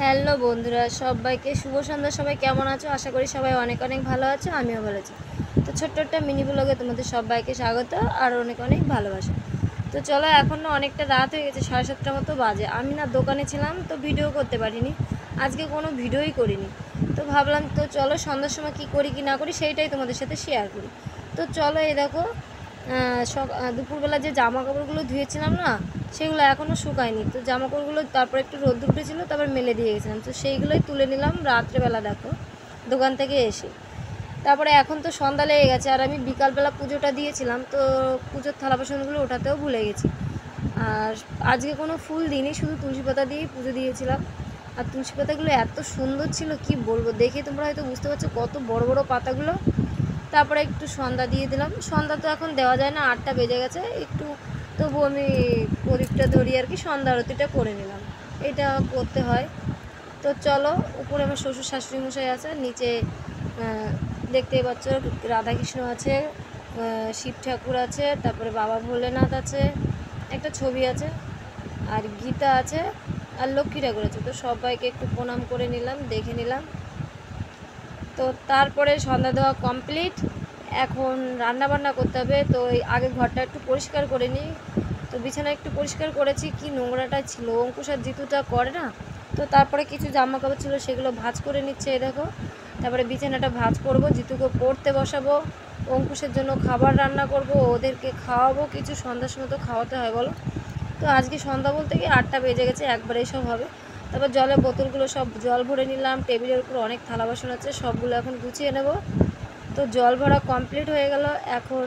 Hello বন্ধুরা, সবাইকে শুভ সন্ধ্যা। সবাই কেমন আছো? আশা করি সবাই অনেক অনেক ভালো আছো, আমিও ভালো আছি। তো ছোট্ট একটা মিনি ব্লগে তোমাদের সবাইকে স্বাগত আর অনেক অনেক ভালোবাসা। তো চলো, এখন না অনেকটা রাত হয়ে গেছে, 7:30 মতো বাজে। আমি না দোকানে ছিলাম, তো ভিডিও করতে পারিনি, আজকে কোনো ভিডিওই করিনি। তো ভাবলাম তো চলো সন্ধ্যার সময় কী করি কি না করি সেইটাই তোমাদের সাথে শেয়ার করি। তো চলো, এই দেখো দুপুরবেলা যে জামা কাপড়গুলো ধুয়েছিলাম না, সেগুলো এখনও শুকায়নি। তো জামা কাপড়গুলো তারপর একটু রোদ্দুর উঠেছিল, তারপর মেলে দিয়ে গেছিলাম। তো সেইগুলোই তুলে নিলাম রাত্রেবেলা, দেখো দোকান থেকে এসে। তারপরে এখন তো সন্ধ্যা লেগে গেছে, আর আমি বিকালবেলা পুজোটা দিয়েছিলাম, তো পুজোর থালা বাসনগুলো ওঠাতেও ভুলে গেছি। আর আজকে কোনো ফুল দিইনি, শুধু তুলসী পাতা দিয়েই পুজো দিয়েছিলাম। আর তুলসী পাতাগুলো এত সুন্দর ছিল, কি বলবো, দেখে তোমরা হয়তো বুঝতে পারছো কত বড় বড় পাতাগুলো। তারপরে একটু সন্ধ্যা দিয়ে দিলাম। সন্ধ্যা তো এখন দেওয়া যায় না, 8টা বেজে গেছে, একটু তবু আমি প্রদীপটা ধরি আর কি, সন্ধ্যা আরতিটা করে নিলাম, এটা করতে হয়। তো চলো, উপরে আমার শ্বশুর শাশুড়ি মশাই আছে, নিচে দেখতেই পাচ্ছ রাধাকৃষ্ণ আছে, শিব ঠাকুর আছে, তারপরে বাবা ভোলেনাথ আছে, একটা ছবি আছে, আর গীতা আছে, আর লক্ষ্মী ঠাকুর আছে। তো সবাইকে একটু প্রণাম করে নিলাম, দেখে নিলাম। তো তারপরে সন্ধ্যা দেওয়া কমপ্লিট, এখন রান্না বান্না করতে হবে। তো এই আগে ঘরটা একটু পরিষ্কার করে নিই। তো বিছানা একটু পরিষ্কার করেছি, কি নোংরাটা ছিল, অঙ্কুশ আর জিতুটা করে না। তো তারপরে কিছু জামা কাপড় ছিল, সেগুলো ভাঁজ করে নিচ্ছে, এই দেখো। তারপরে বিছানাটা ভাঁজ করব, জিতুকে পড়তে বসাবো, অঙ্কুশের জন্য খাবার রান্না করব, ওদেরকে খাওয়াবো, কিছু সন্ধ্যার সময় তো খাওয়াতে হয় বলো। তো আজকে সন্ধ্যা বলতে গিয়ে 8টা বেজে গেছে, একবারেই সব হবে। তারপর জলের বোতলগুলো সব জল ভরে নিলাম, টেবিলের উপর অনেক থালা বাসন আছে, সবগুলো এখন গুছিয়ে নেব। তো জল ভরা কমপ্লিট হয়ে গেল। এখন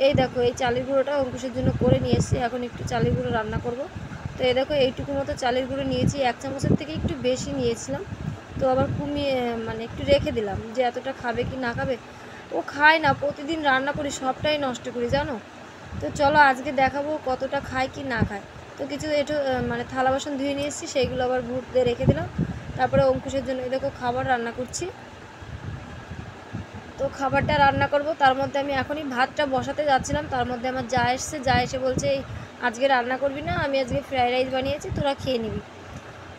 এই দেখো, এই চালের গুঁড়োটা অঙ্কুশের জন্য করে নিয়ে এসেছি, এখন একটু চালের গুঁড়ো রান্না করব। তো এই দেখো, এইটুকু মতো চালের গুঁড়ো নিয়েছি, 1 চামচের থেকে একটু বেশি নিয়েছিলাম। তো আবার কমিয়ে মানে একটু রেখে দিলাম, যে এতটা খাবে কি না খাবে। ও খায় না, প্রতিদিন রান্না করি সবটাই নষ্ট করি জানো। তো চলো আজকে দেখাবো কতটা খায় কি না খায়। তো কিছু একটু মানে থালা বাসন ধুয়ে নিয়ে এসেছি, সেইগুলো আবার ভুট দিয়ে রেখে দিলাম। তারপরে অঙ্কুশের জন্য এই দেখো খাবার রান্না করছি। তো খাবারটা রান্না করব, তার মধ্যে আমি এখনই ভাতটা বসাতে যাচ্ছিলাম, তার মধ্যে আমার যা এসছে, যা এসে বলছে এই আজকে রান্না করবি না, আমি আজকে ফ্রাইড রাইস বানিয়েছি, তোরা খেয়ে নিবি।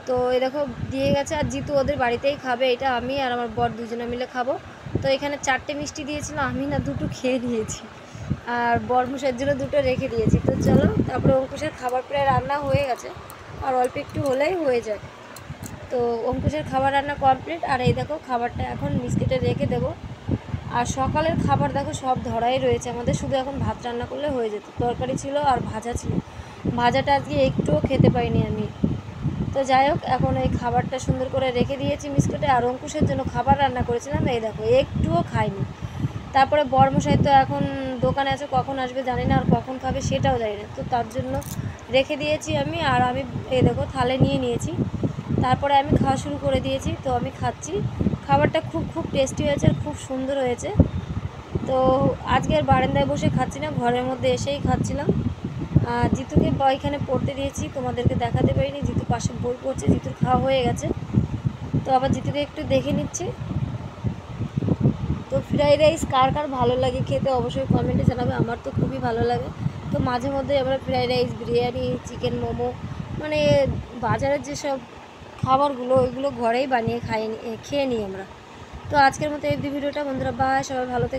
তো এই দেখো দিয়ে গেছে, আর জিতু ওদের বাড়িতেই খাবে, এটা আমি আর আমার বর দুজনে মিলে খাবো। তো এখানে 4টে মিষ্টি দিয়েছিল, আমি না 2টো খেয়ে নিয়েছি, আর বরমশাইয়ের জন্য 2টো রেখে দিয়েছি। তো চলো, তারপরে অঙ্কুশের খাবার প্রায় রান্না হয়ে গেছে, আর অল্প একটু হলেই হয়ে যায়। তো অঙ্কুশের খাবার রান্না কমপ্লিট, আর এই দেখো খাবারটা এখন মিষ্টিতে রেখে দেবো। আর সকালের খাবার দেখো সব ধরাই রয়েছে আমাদের, শুধু এখন ভাত রান্না করলে হয়ে যেত। তরকারি ছিল আর ভাজা ছিল, ভাজাটা আজকে একটুও খেতে পাইনি আমি। তো যাই হোক, এখন এই খাবারটা সুন্দর করে রেখে দিয়েছি মিষ্টিতে, আর অঙ্কুশের জন্য খাবার রান্না করেছিলাম, এই দেখো একটুও খাইনি। তারপরে বরমশাই তো এখন দোকানে আছে, কখন আসবে জানি না, আর কখন খাবে সেটাও জানি না, তো তার জন্য রেখে দিয়েছি আমি। আর আমি এই দেখো থালে নিয়ে নিয়েছি, তারপরে আমি খাওয়া শুরু করে দিয়েছি। তো আমি খাচ্ছি, খাবারটা খুব খুব টেস্টি হয়েছে আর খুব সুন্দর হয়েছে। তো আজকে আর বারান্দায় বসে খাচ্ছি না, ঘরের মধ্যে এসেই খাচ্ছিলাম। জিতুকে এখানে পড়তে দিয়েছি, তোমাদেরকে দেখাতে পারিনি, জিতু পাশে বই পড়ছে, জিতুর খাওয়া হয়ে গেছে। তো আবার জিতুকে একটু দেখে নিচ্ছি। তো ফ্রাইড রাইস কার কার ভালো লাগে খেতে অবশ্যই কমেন্টে জানাবে, আমার তো খুবই ভালো লাগে। তো মাঝে মধ্যে আমরা fried rice, biryani, chicken momo, মানে বাজারের যেসব খাবারগুলো ওইগুলো ঘরেই বানিয়ে খেয়ে নিই আমরা। তো আজকের মতো এই ভিডিওটা বন্ধুরা, বাই, সবাই ভালো থেকে